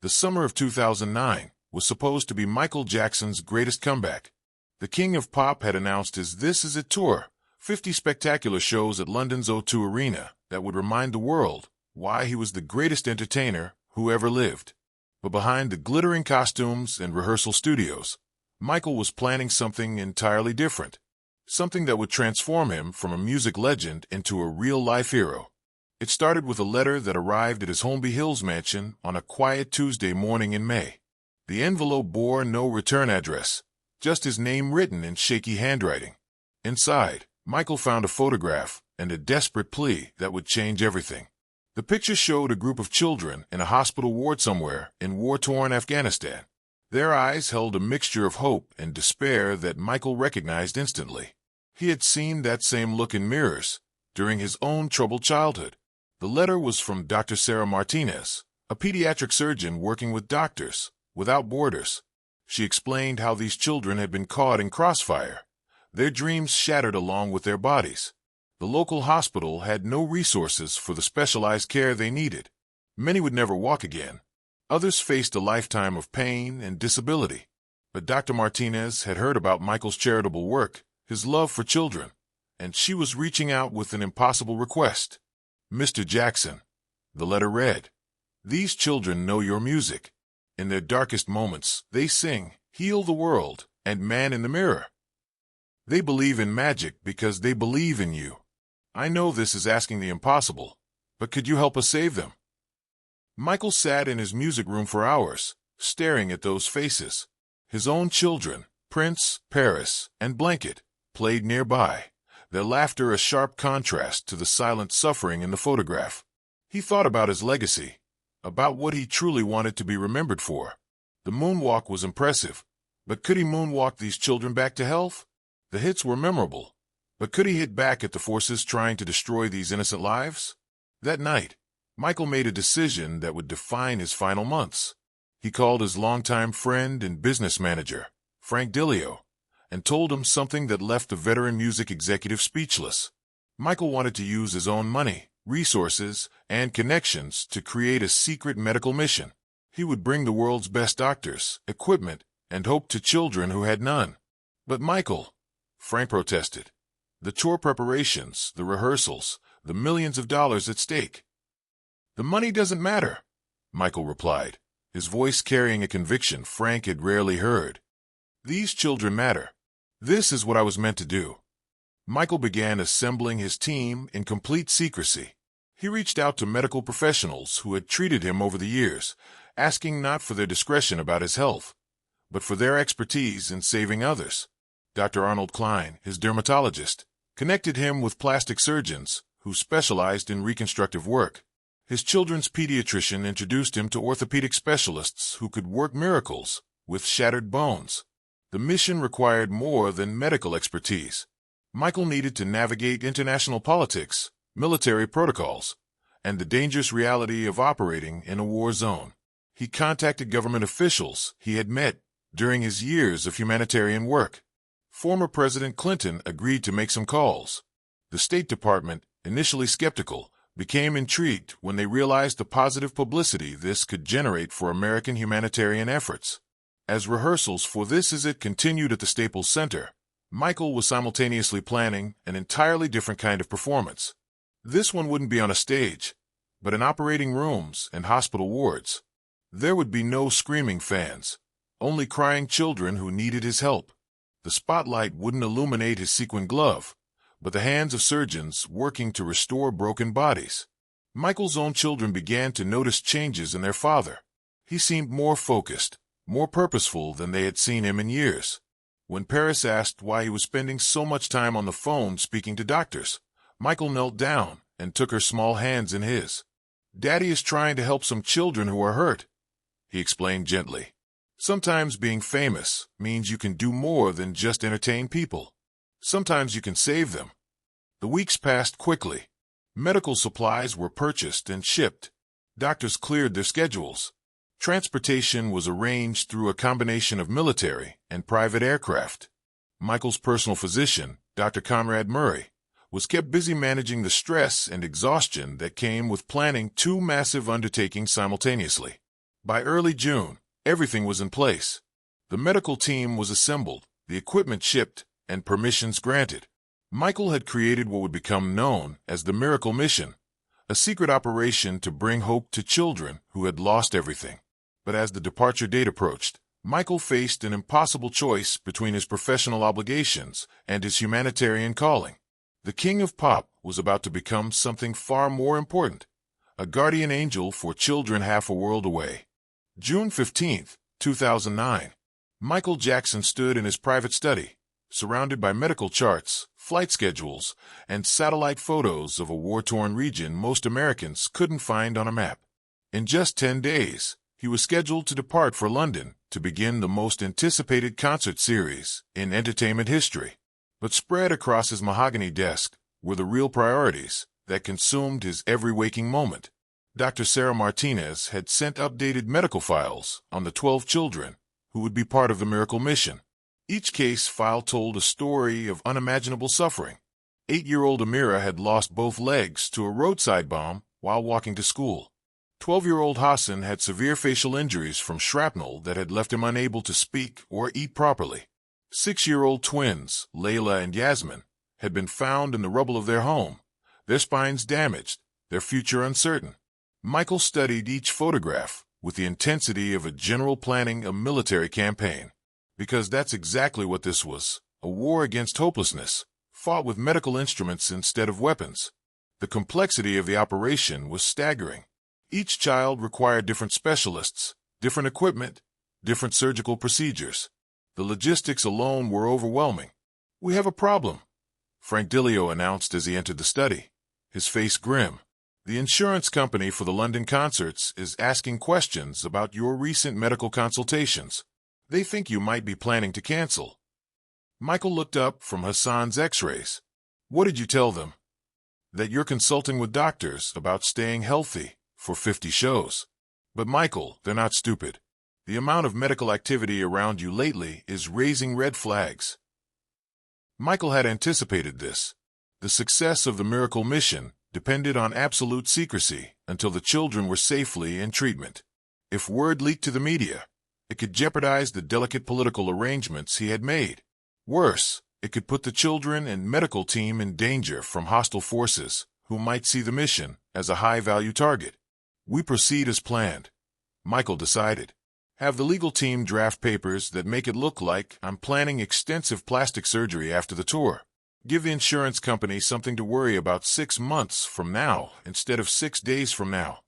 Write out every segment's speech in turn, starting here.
The summer of 2009 was supposed to be Michael Jackson's greatest comeback. The King of Pop had announced his This Is It tour, 50 spectacular shows at London's O2 Arena that would remind the world why he was the greatest entertainer who ever lived. But behind the glittering costumes and rehearsal studios, Michael was planning something entirely different. Something that would transform him from a music legend into a real-life hero. It started with a letter that arrived at his Holmby Hills mansion on a quiet Tuesday morning in May. The envelope bore no return address, just his name written in shaky handwriting. Inside, Michael found a photograph and a desperate plea that would change everything. The picture showed a group of children in a hospital ward somewhere in war-torn Afghanistan. Their eyes held a mixture of hope and despair that Michael recognized instantly. He had seen that same look in mirrors during his own troubled childhood. The letter was from Dr. Sarah Martinez, a pediatric surgeon working with Doctors Without Borders. She explained how these children had been caught in crossfire, their dreams shattered along with their bodies. The local hospital had no resources for the specialized care they needed. Many would never walk again. Others faced a lifetime of pain and disability. But Dr. Martinez had heard about Michael's charitable work, his love for children, and she was reaching out with an impossible request. Mr. Jackson, the letter read, these children know your music. In their darkest moments, they sing, Heal the World, and Man in the Mirror. They believe in magic because they believe in you. I know this is asking the impossible, but could you help us save them? Michael sat in his music room for hours, staring at those faces. His own children, Prince, Paris, and Blanket, played nearby, their laughter a sharp contrast to the silent suffering in the photograph. He thought about his legacy, about what he truly wanted to be remembered for. The moonwalk was impressive, but could he moonwalk these children back to health? The hits were memorable, but could he hit back at the forces trying to destroy these innocent lives? That night, Michael made a decision that would define his final months. He called his longtime friend and business manager, Frank Dilio, and told him something that left the veteran music executive speechless. Michael wanted to use his own money, resources, and connections to create a secret medical mission. He would bring the world's best doctors, equipment, and hope to children who had none. But Michael, Frank protested. The tour preparations, the rehearsals, the millions of dollars at stake. The money doesn't matter, Michael replied, his voice carrying a conviction Frank had rarely heard. These children matter. This is what I was meant to do. Michael began assembling his team in complete secrecy. He reached out to medical professionals who had treated him over the years, asking not for their discretion about his health, but for their expertise in saving others. Dr. Arnold Klein, his dermatologist, connected him with plastic surgeons who specialized in reconstructive work. His children's pediatrician introduced him to orthopedic specialists who could work miracles with shattered bones. The mission required more than medical expertise. Michael needed to navigate international politics, military protocols, and the dangerous reality of operating in a war zone. He contacted government officials he had met during his years of humanitarian work. Former President Clinton agreed to make some calls. The State Department, initially skeptical, became intrigued when they realized the positive publicity this could generate for American humanitarian efforts. As rehearsals for This Is It continued at the Staples Center, Michael was simultaneously planning an entirely different kind of performance. This one wouldn't be on a stage, but in operating rooms and hospital wards. There would be no screaming fans, only crying children who needed his help. The spotlight wouldn't illuminate his sequin glove, but the hands of surgeons working to restore broken bodies. Michael's own children began to notice changes in their father. He seemed more focused, more purposeful than they had seen him in years. When Paris asked why he was spending so much time on the phone speaking to doctors, Michael knelt down and took her small hands in his. Daddy is trying to help some children who are hurt, he explained gently. Sometimes being famous means you can do more than just entertain people. Sometimes you can save them. The weeks passed quickly. Medical supplies were purchased and shipped. Doctors cleared their schedules. Transportation was arranged through a combination of military and private aircraft. Michael's personal physician, Dr. Conrad Murray, was kept busy managing the stress and exhaustion that came with planning two massive undertakings simultaneously. By early June, everything was in place. The medical team was assembled, the equipment shipped, and permissions granted. Michael had created what would become known as the Miracle Mission, a secret operation to bring hope to children who had lost everything. But as the departure date approached, Michael faced an impossible choice between his professional obligations and his humanitarian calling. The King of Pop was about to become something far more important, a guardian angel for children half a world away. June 15, 2009. Michael Jackson stood in his private study, surrounded by medical charts, flight schedules, and satellite photos of a war-torn region most Americans couldn't find on a map. In just 10 days, he was scheduled to depart for London to begin the most anticipated concert series in entertainment history. But spread across his mahogany desk were the real priorities that consumed his every waking moment. Dr. Sarah Martinez had sent updated medical files on the 12 children who would be part of the Miracle Mission. Each case file told a story of unimaginable suffering. 8-year-old Amira had lost both legs to a roadside bomb while walking to school. 12-year-old Hassan had severe facial injuries from shrapnel that had left him unable to speak or eat properly. 6-year-old twins, Layla and Yasmin, had been found in the rubble of their home, their spines damaged, their future uncertain. Michael studied each photograph with the intensity of a general planning a military campaign, because that's exactly what this was, a war against hopelessness, fought with medical instruments instead of weapons. The complexity of the operation was staggering. Each child required different specialists, different equipment, different surgical procedures. The logistics alone were overwhelming. "We have a problem," Frank Dilio announced as he entered the study, his face grim. "The insurance company for the London concerts is asking questions about your recent medical consultations. They think you might be planning to cancel." Michael looked up from Hassan's x-rays. "What did you tell them?" "That you're consulting with doctors about staying healthy for 50 shows. But Michael, they're not stupid. The amount of medical activity around you lately is raising red flags." Michael had anticipated this. The success of the Miracle Mission depended on absolute secrecy until the children were safely in treatment. If word leaked to the media, it could jeopardize the delicate political arrangements he had made. Worse, it could put the children and medical team in danger from hostile forces who might see the mission as a high-value target. "We proceed as planned," Michael decided. "Have the legal team draft papers that make it look like I'm planning extensive plastic surgery after the tour. Give the insurance company something to worry about 6 months from now instead of 6 days from now."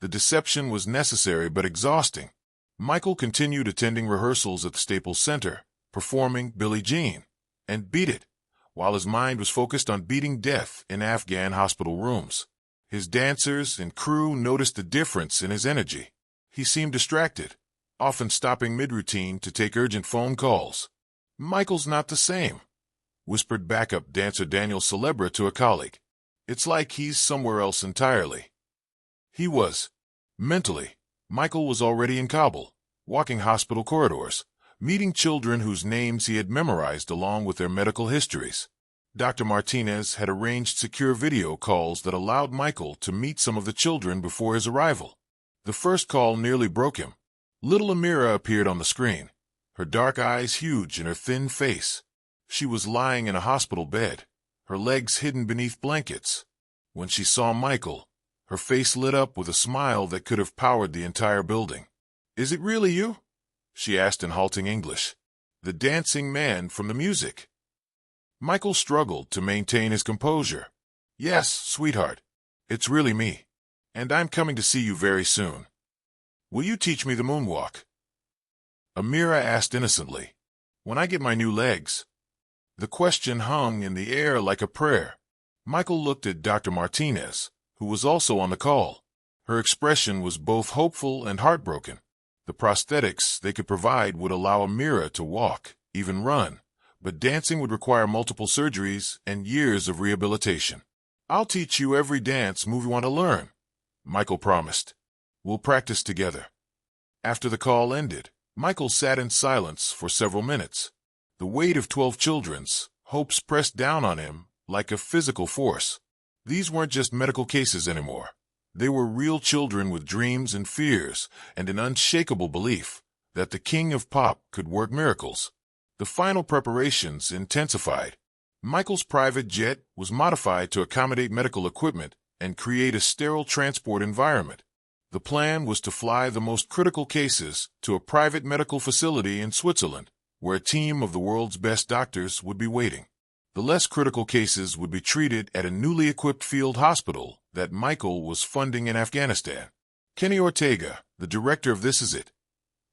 The deception was necessary but exhausting. Michael continued attending rehearsals at the Staples Center, performing Billie Jean and Beat It, while his mind was focused on beating death in Afghan hospital rooms. His dancers and crew noticed the difference in his energy. He seemed distracted, often stopping mid-routine to take urgent phone calls. "Michael's not the same," whispered backup dancer Daniel Celebra to a colleague. "It's like he's somewhere else entirely." He was. Mentally, Michael was already in Kabul, walking hospital corridors, meeting children whose names he had memorized along with their medical histories. Dr. Martinez had arranged secure video calls that allowed Michael to meet some of the children before his arrival. The first call nearly broke him. Little Amira appeared on the screen, her dark eyes huge in her thin face. She was lying in a hospital bed, her legs hidden beneath blankets. When she saw Michael, her face lit up with a smile that could have powered the entire building. "Is it really you?" she asked in halting English. "The dancing man from the music." Michael struggled to maintain his composure. "Yes, sweetheart. It's really me. And I'm coming to see you very soon. Will you teach me the moonwalk?" Amira asked innocently. "When I get my new legs." The question hung in the air like a prayer. Michael looked at Dr. Martinez, who was also on the call. Her expression was both hopeful and heartbroken. The prosthetics they could provide would allow Amira to walk, even run, but dancing would require multiple surgeries and years of rehabilitation. "I'll teach you every dance move you want to learn," Michael promised. "We'll practice together." After the call ended, Michael sat in silence for several minutes. The weight of 12 children's hopes pressed down on him like a physical force. These weren't just medical cases anymore. They were real children with dreams and fears and an unshakable belief that the King of Pop could work miracles. The final preparations intensified. Michael's private jet was modified to accommodate medical equipment and create a sterile transport environment. The plan was to fly the most critical cases to a private medical facility in Switzerland, where a team of the world's best doctors would be waiting. The less critical cases would be treated at a newly equipped field hospital that Michael was funding in Afghanistan. Kenny Ortega, the director of This Is It,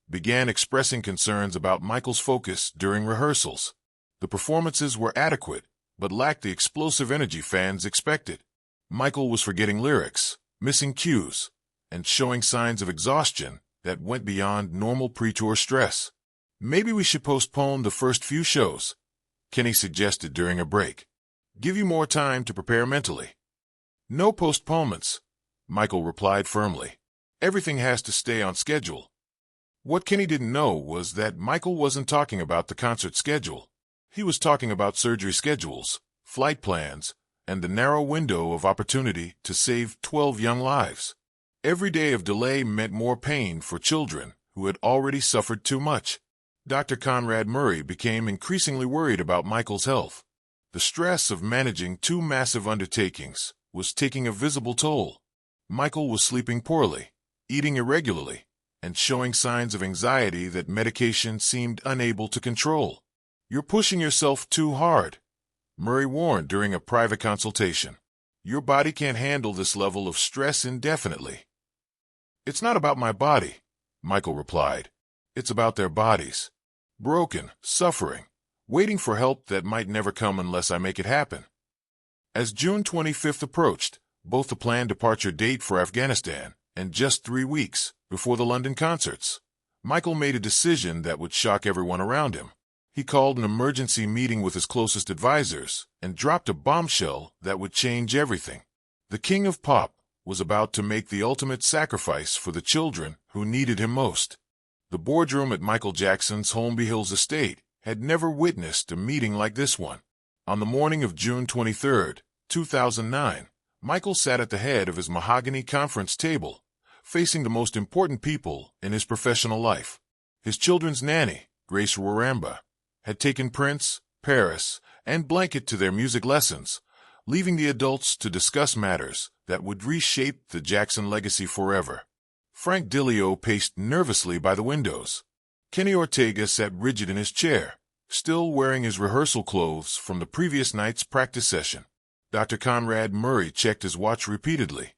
began expressing concerns about Michael's focus during rehearsals. The performances were adequate, but lacked the explosive energy fans expected. Michael was forgetting lyrics, missing cues, and showing signs of exhaustion that went beyond normal pre-tour stress. Maybe we should postpone the first few shows, Kenny suggested during a break. Give you more time to prepare mentally. No postponements, Michael replied firmly. Everything has to stay on schedule. What Kenny didn't know was that Michael wasn't talking about the concert schedule. He was talking about surgery schedules, flight plans, and the narrow window of opportunity to save 12 young lives. Every day of delay meant more pain for children who had already suffered too much. Dr. Conrad Murray became increasingly worried about Michael's health. The stress of managing two massive undertakings was taking a visible toll. Michael was sleeping poorly, eating irregularly, and showing signs of anxiety that medication seemed unable to control. "You're pushing yourself too hard," Murray warned during a private consultation. "Your body can't handle this level of stress indefinitely." "It's not about my body," Michael replied. "It's about their bodies. Broken, suffering, waiting for help that might never come unless I make it happen." As June 25th approached, both the planned departure date for Afghanistan and just 3 weeks before the London concerts, Michael made a decision that would shock everyone around him. He called an emergency meeting with his closest advisors and dropped a bombshell that would change everything. The King of Pop was about to make the ultimate sacrifice for the children who needed him most. The boardroom at Michael Jackson's Holmby Hills estate had never witnessed a meeting like this one. On the morning of June 23, 2009, Michael sat at the head of his mahogany conference table, facing the most important people in his professional life. His children's nanny, Grace Waramba, had taken Prince, Paris, and Blanket to their music lessons, leaving the adults to discuss matters that would reshape the Jackson legacy forever. Frank Dilio paced nervously by the windows. Kenny Ortega sat rigid in his chair, still wearing his rehearsal clothes from the previous night's practice session. Dr. Conrad Murray checked his watch repeatedly,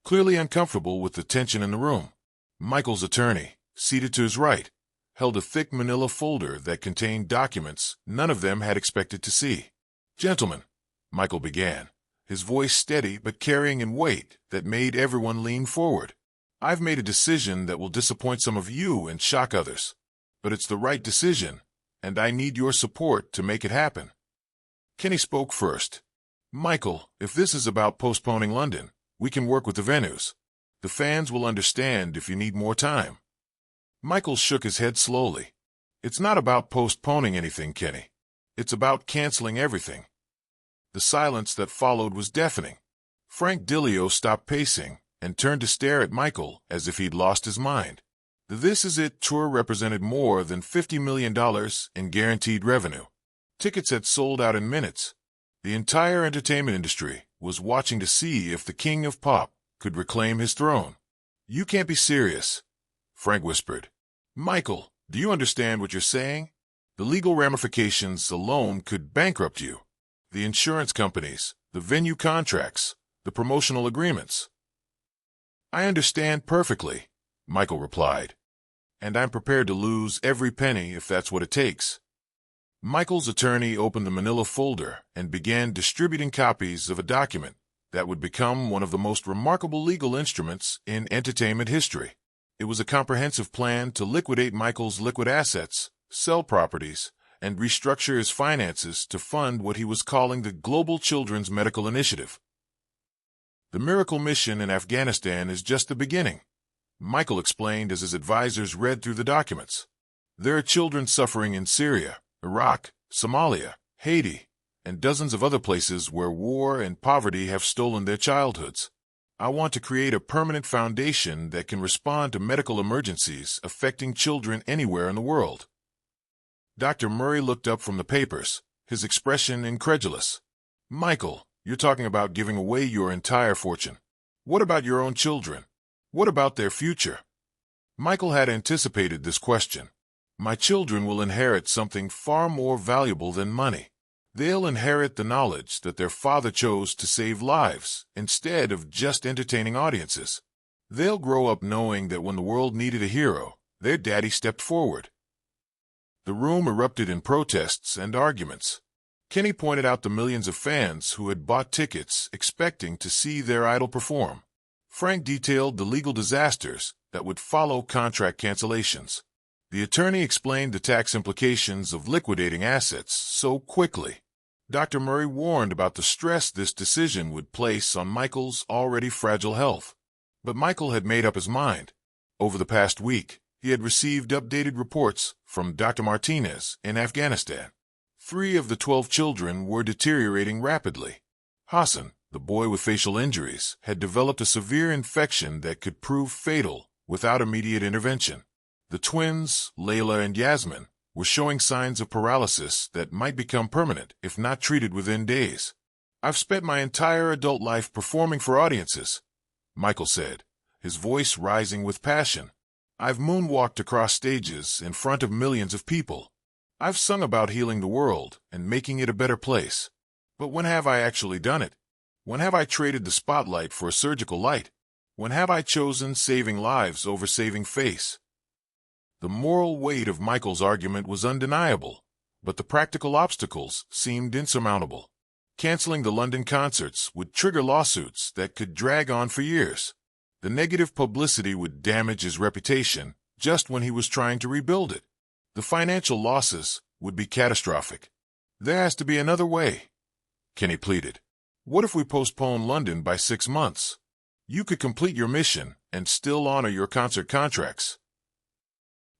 clearly uncomfortable with the tension in the room. Michael's attorney, seated to his right, held a thick manila folder that contained documents none of them had expected to see. "Gentlemen," Michael began, his voice steady but carrying in weight that made everyone lean forward. "I've made a decision that will disappoint some of you and shock others. But it's the right decision, and I need your support to make it happen." Kenny spoke first. "Michael, if this is about postponing London, we can work with the venues. The fans will understand if you need more time." Michael shook his head slowly. "It's not about postponing anything, Kenny. It's about canceling everything." The silence that followed was deafening. Frank Dilio stopped pacing and turned to stare at Michael as if he'd lost his mind. The This Is It tour represented more than $50 million in guaranteed revenue. Tickets had sold out in minutes. The entire entertainment industry was watching to see if the King of Pop could reclaim his throne. "You can't be serious," Frank whispered. "Michael, do you understand what you're saying? The legal ramifications alone could bankrupt you. The insurance companies, the venue contracts, the promotional agreements." "I understand perfectly," Michael replied. "And I'm prepared to lose every penny if that's what it takes." Michael's attorney opened the manila folder and began distributing copies of a document that would become one of the most remarkable legal instruments in entertainment history. It was a comprehensive plan to liquidate Michael's liquid assets, sell properties, and restructure his finances to fund what he was calling the Global Children's Medical Initiative. "The miracle mission in Afghanistan is just the beginning," Michael explained as his advisors read through the documents. "There are children suffering in Syria, Iraq, Somalia, Haiti, and dozens of other places where war and poverty have stolen their childhoods. I want to create a permanent foundation that can respond to medical emergencies affecting children anywhere in the world." Dr. Murray looked up from the papers, his expression incredulous. "Michael, you're talking about giving away your entire fortune. What about your own children? What about their future?" Michael had anticipated this question. "My children will inherit something far more valuable than money. They'll inherit the knowledge that their father chose to save lives instead of just entertaining audiences. They'll grow up knowing that when the world needed a hero, their daddy stepped forward." The room erupted in protests and arguments. Kenny pointed out the millions of fans who had bought tickets expecting to see their idol perform. Frank detailed the legal disasters that would follow contract cancellations. The attorney explained the tax implications of liquidating assets so quickly. Dr. Murray warned about the stress this decision would place on Michael's already fragile health. But Michael had made up his mind. Over the past week, he had received updated reports from Dr. Martinez in Afghanistan. 3 of the 12 children were deteriorating rapidly. Hassan, the boy with facial injuries, had developed a severe infection that could prove fatal without immediate intervention. The twins, Layla and Yasmin, were showing signs of paralysis that might become permanent if not treated within days. "I've spent my entire adult life performing for audiences," Michael said, his voice rising with passion. "I've moonwalked across stages in front of millions of people. I've sung about healing the world and making it a better place. But when have I actually done it? When have I traded the spotlight for a surgical light? When have I chosen saving lives over saving face?" The moral weight of Michael's argument was undeniable, but the practical obstacles seemed insurmountable. Canceling the London concerts would trigger lawsuits that could drag on for years. The negative publicity would damage his reputation just when he was trying to rebuild it. The financial losses would be catastrophic. "There has to be another way," Kenny pleaded. "What if we postpone London by 6 months? You could complete your mission and still honor your concert contracts."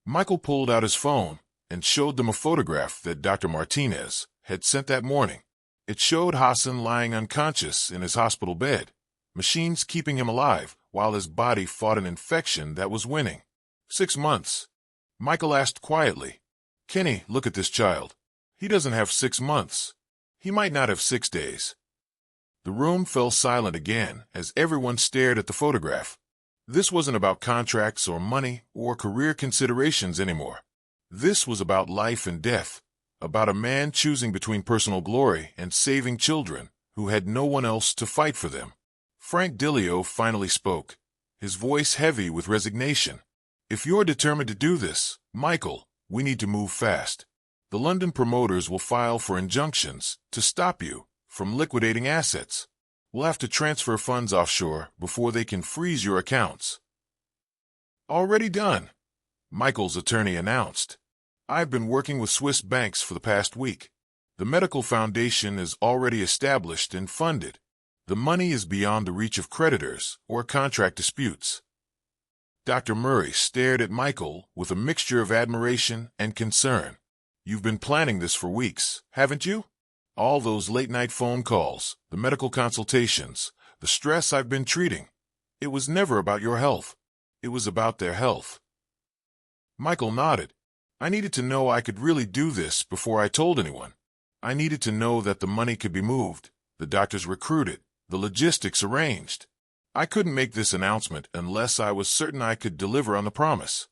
Michael pulled out his phone and showed them a photograph that Dr. Martinez had sent that morning. It showed Hassan lying unconscious in his hospital bed, machines keeping him alive while his body fought an infection that was winning. 6 months. Michael asked quietly, "Kenny, look at this child. He doesn't have 6 months. He might not have 6 days." The room fell silent again as everyone stared at the photograph. This wasn't about contracts or money or career considerations anymore. This was about life and death, about a man choosing between personal glory and saving children who had no one else to fight for them. Frank Dillio finally spoke, his voice heavy with resignation. "If you're determined to do this, Michael, we need to move fast. The London promoters will file for injunctions to stop you from liquidating assets. We'll have to transfer funds offshore before they can freeze your accounts." "Already done," Michael's attorney announced. "I've been working with Swiss banks for the past week. The medical foundation is already established and funded. The money is beyond the reach of creditors or contract disputes." Dr. Murray stared at Michael with a mixture of admiration and concern. "You've been planning this for weeks, haven't you? All those late-night phone calls, the medical consultations, the stress I've been treating. It was never about your health. It was about their health." Michael nodded. "I needed to know I could really do this before I told anyone. I needed to know that the money could be moved, the doctors recruited, the logistics arranged. I couldn't make this announcement unless I was certain I could deliver on the promise."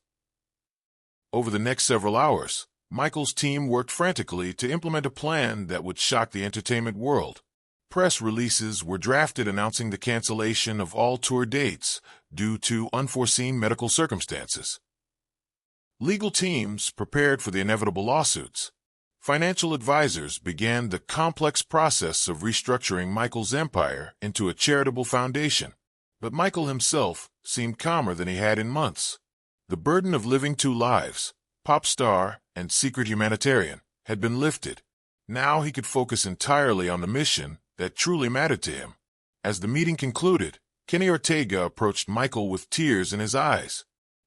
Over the next several hours, Michael's team worked frantically to implement a plan that would shock the entertainment world. Press releases were drafted announcing the cancellation of all tour dates due to unforeseen medical circumstances. Legal teams prepared for the inevitable lawsuits. Financial advisors began the complex process of restructuring Michael's empire into a charitable foundation. But Michael himself seemed calmer than he had in months. The burden of living 2 lives, pop star and secret humanitarian, had been lifted. Now he could focus entirely on the mission that truly mattered to him. As the meeting concluded, Kenny Ortega approached Michael with tears in his eyes.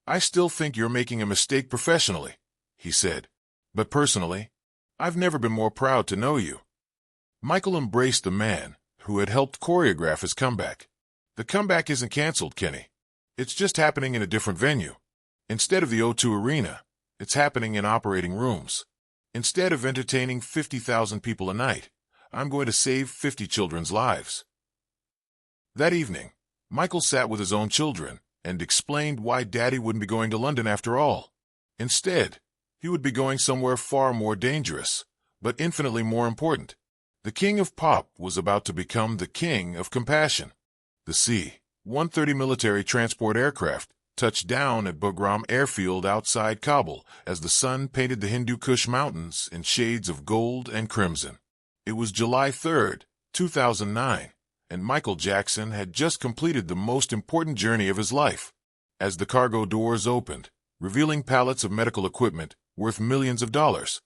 "I still think you're making a mistake professionally," he said. "But personally, I've never been more proud to know you." Michael embraced the man who had helped choreograph his comeback. The comeback isn't canceled, Kenny. It's just happening in a different venue. Instead of the O2 Arena, it's happening in operating rooms. Instead of entertaining 50,000 people a night, I'm going to save 50 children's lives." That evening, Michael sat with his own children and explained why Daddy wouldn't be going to London after all. Instead, he would be going somewhere far more dangerous, but infinitely more important. The King of Pop was about to become the King of Compassion. The C-130 military transport aircraft touched down at Bugram Airfield outside Kabul as the sun painted the Hindu Kush Mountains in shades of gold and crimson. It was July 3rd, 2009, and Michael Jackson had just completed the most important journey of his life. As the cargo doors opened, revealing pallets of medical equipment worth millions of dollars,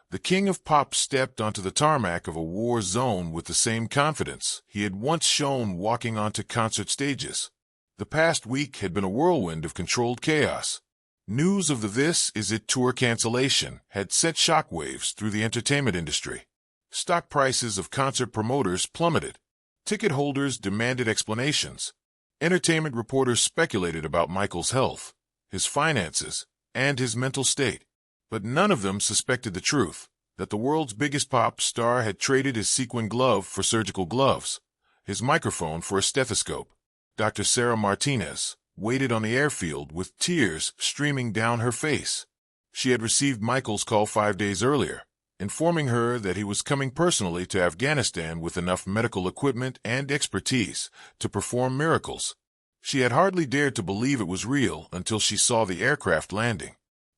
the King of Pop stepped onto the tarmac of a war zone with the same confidence he had once shown walking onto concert stages. The past week had been a whirlwind of controlled chaos. News of the This Is It tour cancellation had set shockwaves through the entertainment industry. Stock prices of concert promoters plummeted. Ticket holders demanded explanations. Entertainment reporters speculated about Michael's health, his finances, and his mental state. But none of them suspected the truth, that the world's biggest pop star had traded his sequin glove for surgical gloves, his microphone for a stethoscope. Dr. Sarah Martinez waited on the airfield with tears streaming down her face. She had received Michael's call 5 days earlier, informing her that he was coming personally to Afghanistan with enough medical equipment and expertise to perform miracles. She had hardly dared to believe it was real until she saw the aircraft landing.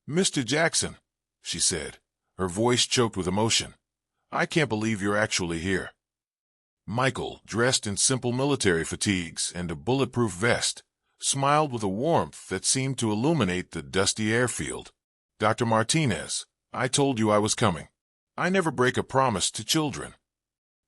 "Mr. Jackson," she said, her voice choked with emotion, "I can't believe you're actually here." Michael, dressed in simple military fatigues and a bulletproof vest, smiled with a warmth that seemed to illuminate the dusty airfield. "Dr. Martinez, I told you I was coming. I never break a promise to children."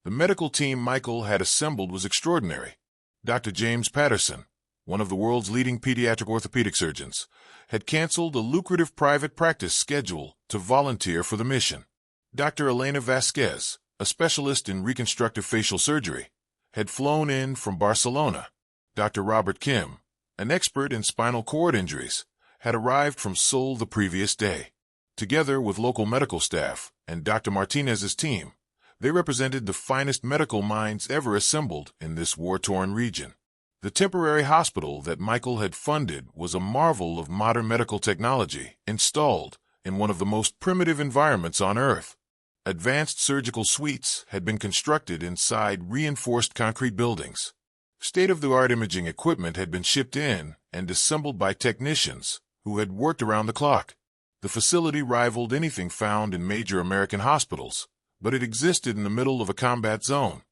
The medical team Michael had assembled was extraordinary. Dr. James Patterson, one of the world's leading pediatric orthopedic surgeons, had canceled a lucrative private practice schedule to volunteer for the mission. Dr. Elena Vasquez, a specialist in reconstructive facial surgery, had flown in from Barcelona. Dr. Robert Kim, an expert in spinal cord injuries, had arrived from Seoul the previous day. Together with local medical staff and Dr. Martinez's team, they represented the finest medical minds ever assembled in this war-torn region. The temporary hospital that Michael had funded was a marvel of modern medical technology installed in one of the most primitive environments on Earth. Advanced surgical suites had been constructed inside reinforced concrete buildings. State-of-the-art imaging equipment had been shipped in and assembled by technicians who had worked around the clock. The facility rivaled anything found in major American hospitals, but it existed in the middle of a combat zone.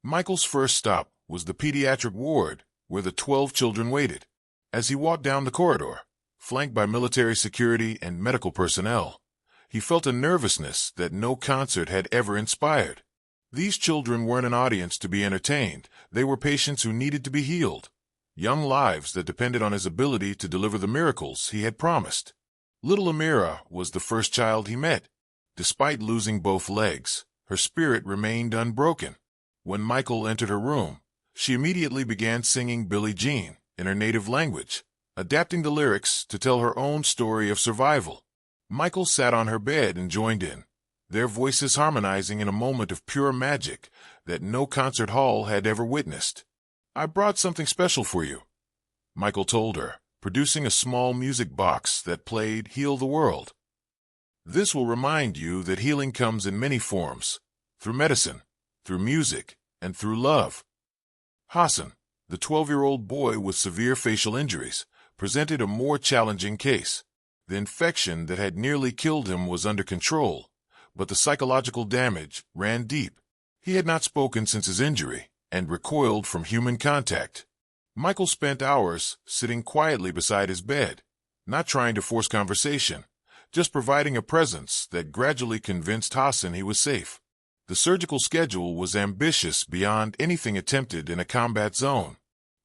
Michael's first stop was the pediatric ward, where the 12 children waited. As he walked down the corridor, flanked by military security and medical personnel, he felt a nervousness that no concert had ever inspired. These children weren't an audience to be entertained. They were patients who needed to be healed, young lives that depended on his ability to deliver the miracles he had promised. Little Amira was the first child he met. Despite losing both legs, her spirit remained unbroken. When Michael entered her room, she immediately began singing Billie Jean in her native language, adapting the lyrics to tell her own story of survival. Michael sat on her bed and joined in, their voices harmonizing in a moment of pure magic that no concert hall had ever witnessed. "I brought something special for you," Michael told her, producing a small music box that played Heal the World. "This will remind you that healing comes in many forms, through medicine, through music, and through love." Hassan, the 12-year-old boy with severe facial injuries, presented a more challenging case. The infection that had nearly killed him was under control, but the psychological damage ran deep. He had not spoken since his injury and recoiled from human contact. Michael spent hours sitting quietly beside his bed, not trying to force conversation, just providing a presence that gradually convinced Hassan he was safe. The surgical schedule was ambitious beyond anything attempted in a combat zone.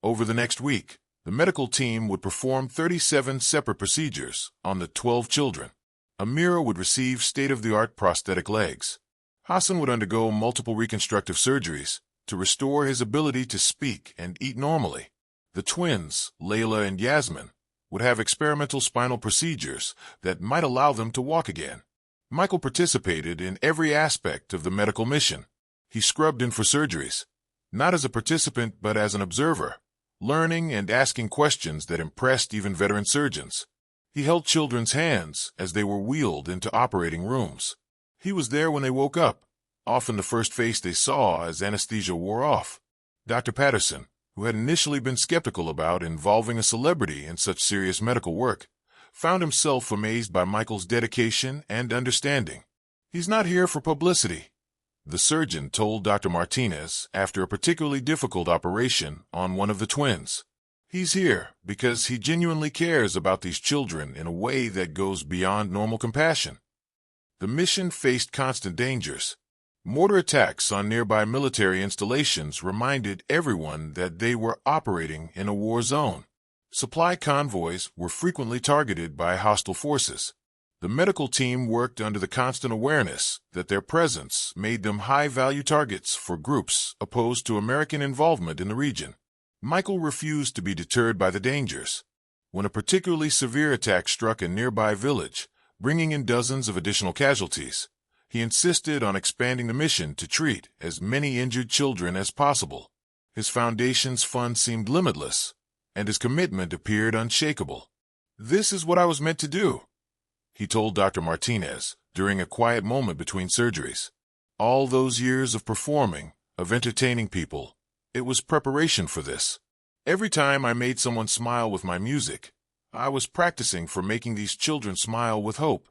Over the next week, the medical team would perform 37 separate procedures on the 12 children. Amira would receive state-of-the-art prosthetic legs. Hassan would undergo multiple reconstructive surgeries to restore his ability to speak and eat normally. The twins, Layla and Yasmin, would have experimental spinal procedures that might allow them to walk again. Michael participated in every aspect of the medical mission. He scrubbed in for surgeries, not as a participant but as an observer, learning and asking questions that impressed even veteran surgeons. He held children's hands as they were wheeled into operating rooms. He was there when they woke up, often the first face they saw as anesthesia wore off. Dr. Patterson, who had initially been skeptical about involving a celebrity in such serious medical work, found himself amazed by Michael's dedication and understanding. "He's not here for publicity," the surgeon told Dr. Martinez after a particularly difficult operation on one of the twins. "He's here because he genuinely cares about these children in a way that goes beyond normal compassion." The mission faced constant dangers. Mortar attacks on nearby military installations reminded everyone that they were operating in a war zone. Supply convoys were frequently targeted by hostile forces. The medical team worked under the constant awareness that their presence made them high-value targets for groups opposed to American involvement in the region. Michael refused to be deterred by the dangers. When a particularly severe attack struck a nearby village, bringing in dozens of additional casualties, he insisted on expanding the mission to treat as many injured children as possible. His foundation's fund seemed limitless, and his commitment appeared unshakable. "This is what I was meant to do," he told Dr. Martinez during a quiet moment between surgeries. "All those years of performing, of entertaining people, it was preparation for this. Every time I made someone smile with my music, I was practicing for making these children smile with hope."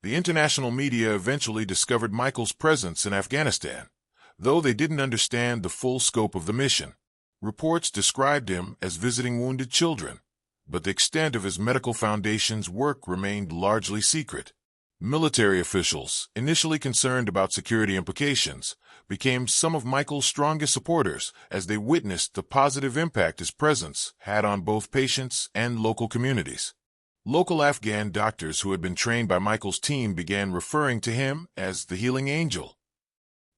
The international media eventually discovered Michael's presence in Afghanistan, though they didn't understand the full scope of the mission. Reports described him as visiting wounded children, but the extent of his medical foundation's work remained largely secret. Military officials, initially concerned about security implications, became some of Michael's strongest supporters as they witnessed the positive impact his presence had on both patients and local communities. Local Afghan doctors who had been trained by Michael's team began referring to him as the healing angel.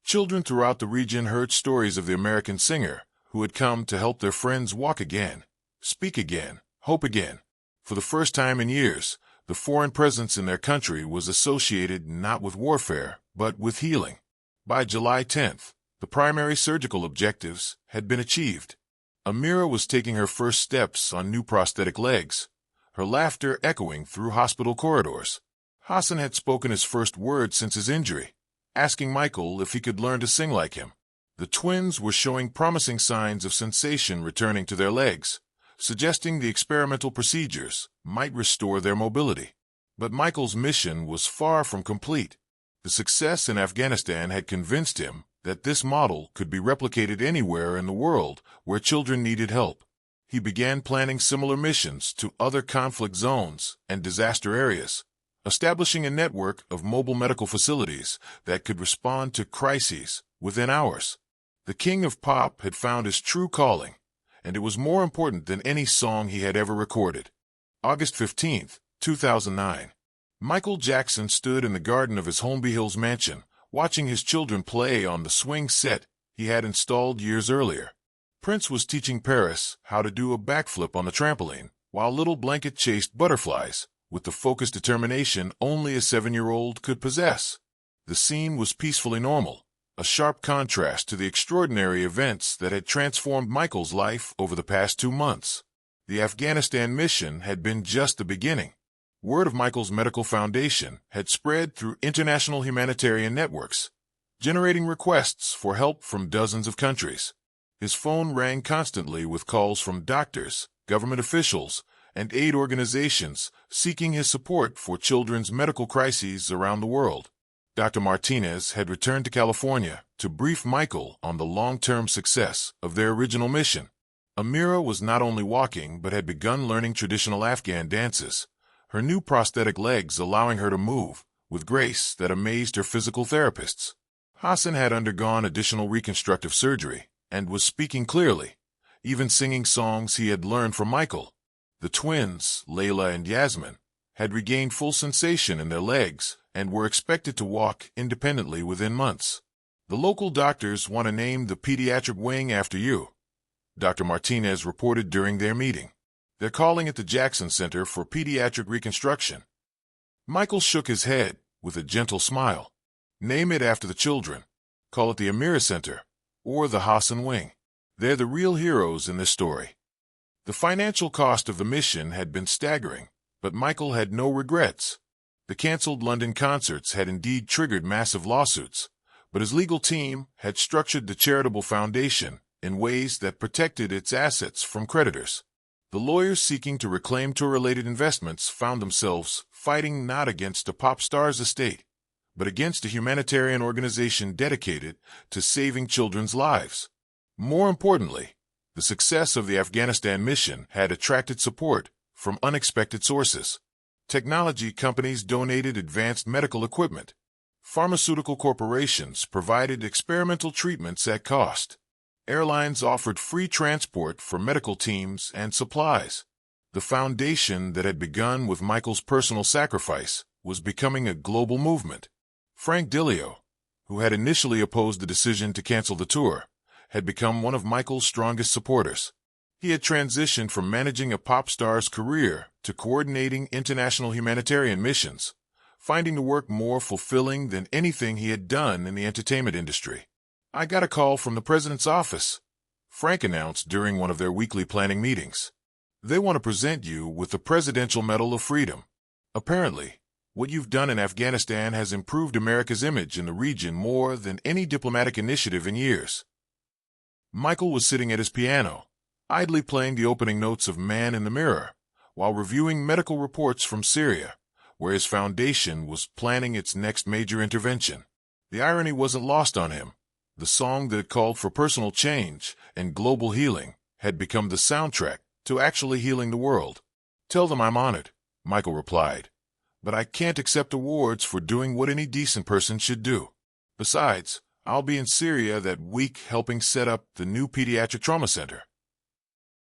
Children throughout the region heard stories of the American singer who had come to help their friends walk again, speak again, hope again. For the first time in years, the foreign presence in their country was associated not with warfare, but with healing. By July 10th, the primary surgical objectives had been achieved. Amira was taking her first steps on new prosthetic legs, her laughter echoing through hospital corridors. Hassan had spoken his first word since his injury, asking Michael if he could learn to sing like him. The twins were showing promising signs of sensation returning to their legs, suggesting the experimental procedures might restore their mobility. But Michael's mission was far from complete. The success in Afghanistan had convinced him that this model could be replicated anywhere in the world where children needed help. He began planning similar missions to other conflict zones and disaster areas, establishing a network of mobile medical facilities that could respond to crises within hours. The King of Pop had found his true calling, and it was more important than any song he had ever recorded. August 15, 2009. Michael Jackson stood in the garden of his Holmby Hills mansion, watching his children play on the swing set he had installed years earlier. Prince was teaching Paris how to do a backflip on the trampoline, while Little Blanket chased butterflies with the focused determination only a 7-year-old could possess. The scene was peacefully normal, a sharp contrast to the extraordinary events that had transformed Michael's life over the past 2 months. The Afghanistan mission had been just the beginning. Word of Michael's medical foundation had spread through international humanitarian networks, generating requests for help from dozens of countries. His phone rang constantly with calls from doctors, government officials, and aid organizations seeking his support for children's medical crises around the world. Dr. Martinez had returned to California to brief Michael on the long-term success of their original mission. Amira was not only walking but had begun learning traditional Afghan dances, her new prosthetic legs allowing her to move with grace that amazed her physical therapists. Hassan had undergone additional reconstructive surgery and was speaking clearly, even singing songs he had learned from Michael. The twins, Layla and Yasmin, had regained full sensation in their legs and were expected to walk independently within months. "The local doctors want to name the pediatric wing after you," Dr. Martinez reported during their meeting. They're calling it the Jackson Center for Pediatric Reconstruction. Michael shook his head with a gentle smile. Name it after the children. Call it the Amira Center or the Hassan Wing. They're the real heroes in this story. The financial cost of the mission had been staggering, but Michael had no regrets. The canceled London concerts had indeed triggered massive lawsuits, but his legal team had structured the charitable foundation in ways that protected its assets from creditors. The lawyers seeking to reclaim tour-related investments found themselves fighting not against a pop star's estate, but against a humanitarian organization dedicated to saving children's lives. More importantly, the success of the Afghanistan mission had attracted support from unexpected sources. Technology companies donated advanced medical equipment. Pharmaceutical corporations provided experimental treatments at cost. Airlines offered free transport for medical teams and supplies. The foundation that had begun with Michael's personal sacrifice was becoming a global movement. Frank Dilio, who had initially opposed the decision to cancel the tour, had become one of Michael's strongest supporters. He had transitioned from managing a pop star's career to coordinating international humanitarian missions, finding the work more fulfilling than anything he had done in the entertainment industry. "I got a call from the president's office," Frank announced during one of their weekly planning meetings. "They want to present you with the Presidential Medal of Freedom. Apparently, what you've done in Afghanistan has improved America's image in the region more than any diplomatic initiative in years." Michael was sitting at his piano, idly playing the opening notes of Man in the Mirror, while reviewing medical reports from Syria, where his foundation was planning its next major intervention. The irony wasn't lost on him. The song that had called for personal change and global healing had become the soundtrack to actually healing the world. "Tell them I'm honored," Michael replied, "but I can't accept awards for doing what any decent person should do. Besides, I'll be in Syria that week helping set up the new pediatric trauma center."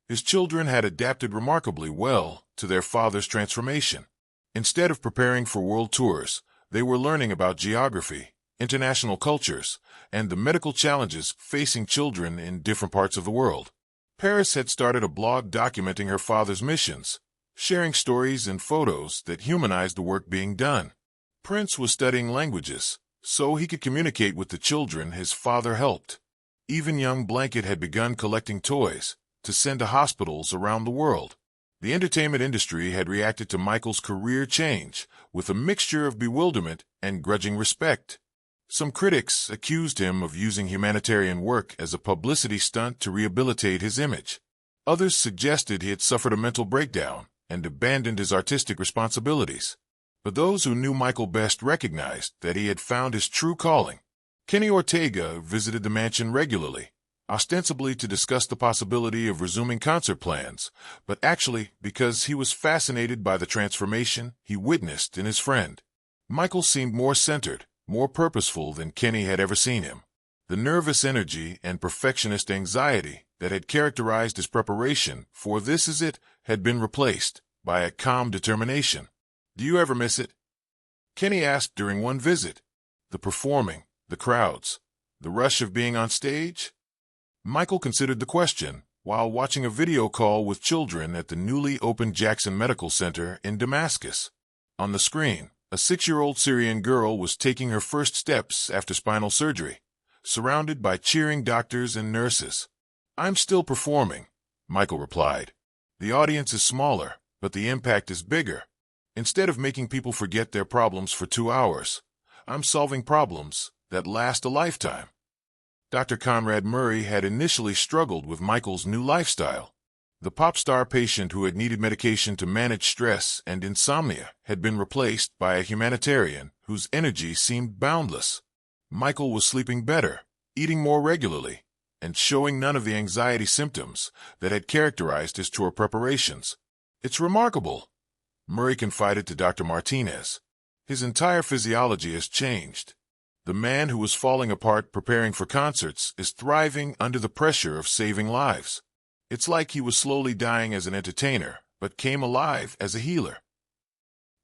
His children had adapted remarkably well to their father's transformation. Instead of preparing for world tours, they were learning about geography, international cultures, and the medical challenges facing children in different parts of the world. Paris had started a blog documenting her father's missions, sharing stories and photos that humanized the work being done. Prince was studying languages, so he could communicate with the children his father helped. Even young Blanket had begun collecting toys to send to hospitals around the world. The entertainment industry had reacted to Michael's career change with a mixture of bewilderment and grudging respect. Some critics accused him of using humanitarian work as a publicity stunt to rehabilitate his image. Others suggested he had suffered a mental breakdown and abandoned his artistic responsibilities. But those who knew Michael best recognized that he had found his true calling. Kenny Ortega visited the mansion regularly, ostensibly to discuss the possibility of resuming concert plans, but actually because he was fascinated by the transformation he witnessed in his friend. Michael seemed more centered, more purposeful than Kenny had ever seen him. The nervous energy and perfectionist anxiety that had characterized his preparation for This Is It had been replaced by a calm determination. "Do you ever miss it?" Kenny asked during one visit. "The performing, the crowds, the rush of being on stage?" Michael considered the question while watching a video call with children at the newly opened Jackson Medical Center in Damascus. On the screen, a 6-year-old Syrian girl was taking her first steps after spinal surgery, surrounded by cheering doctors and nurses. "I'm still performing," Michael replied. "The audience is smaller, but the impact is bigger. Instead of making people forget their problems for 2 hours, I'm solving problems that last a lifetime." Dr. Conrad Murray had initially struggled with Michael's new lifestyle. The pop star patient who had needed medication to manage stress and insomnia had been replaced by a humanitarian whose energy seemed boundless. Michael was sleeping better, eating more regularly, and showing none of the anxiety symptoms that had characterized his tour preparations. "It's remarkable," Murray confided to Dr. Martinez. "His entire physiology has changed. The man who was falling apart preparing for concerts is thriving under the pressure of saving lives. It's like he was slowly dying as an entertainer, but came alive as a healer."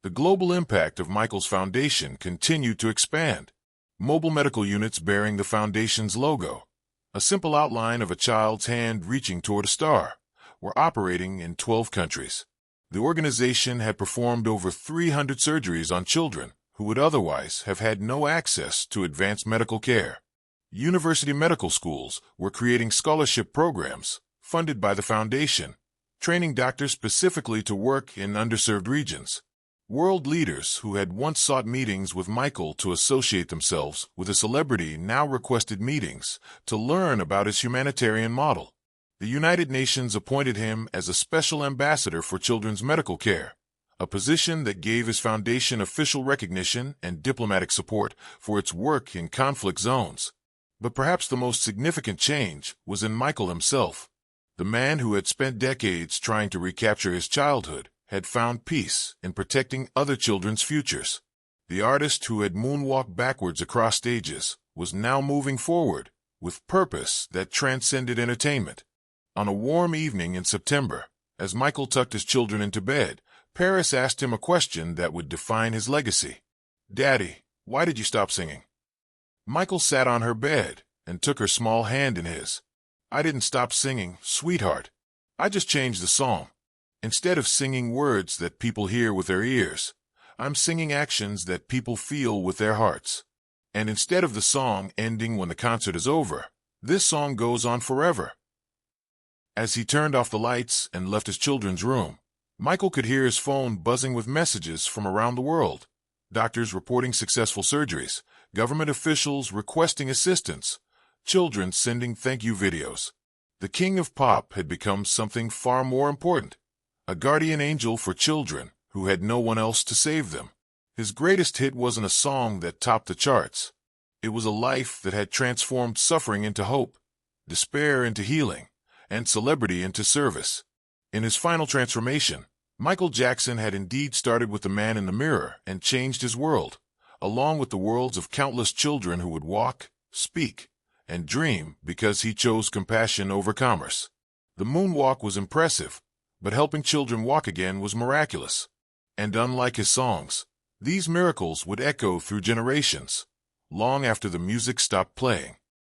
The global impact of Michael's foundation continued to expand. Mobile medical units bearing the foundation's logo, a simple outline of a child's hand reaching toward a star, were operating in 12 countries. The organization had performed over 300 surgeries on children who would otherwise have had no access to advanced medical care. University medical schools were creating scholarship programs funded by the foundation, training doctors specifically to work in underserved regions. World leaders who had once sought meetings with Michael to associate themselves with a celebrity now requested meetings to learn about his humanitarian model. The United Nations appointed him as a special ambassador for children's medical care, a position that gave his foundation official recognition and diplomatic support for its work in conflict zones. But perhaps the most significant change was in Michael himself. The man who had spent decades trying to recapture his childhood had found peace in protecting other children's futures. The artist who had moonwalked backwards across stages was now moving forward with purpose that transcended entertainment. On a warm evening in September, as Michael tucked his children into bed, Paris asked him a question that would define his legacy. "Daddy, why did you stop singing?" Michael sat on her bed and took her small hand in his. "I didn't stop singing, sweetheart. I just changed the song. Instead of singing words that people hear with their ears, I'm singing actions that people feel with their hearts. And instead of the song ending when the concert is over, this song goes on forever." As he turned off the lights and left his children's room, Michael could hear his phone buzzing with messages from around the world. Doctors reporting successful surgeries, government officials requesting assistance, children sending thank-you videos. The King of Pop had become something far more important, a guardian angel for children who had no one else to save them. His greatest hit wasn't a song that topped the charts. It was a life that had transformed suffering into hope, despair into healing, and celebrity into service. In his final transformation, Michael Jackson had indeed started with the man in the mirror and changed his world, along with the worlds of countless children who would walk, speak, and dream because he chose compassion over commerce. The moonwalk was impressive, but helping children walk again was miraculous. And unlike his songs, these miracles would echo through generations, long after the music stopped playing.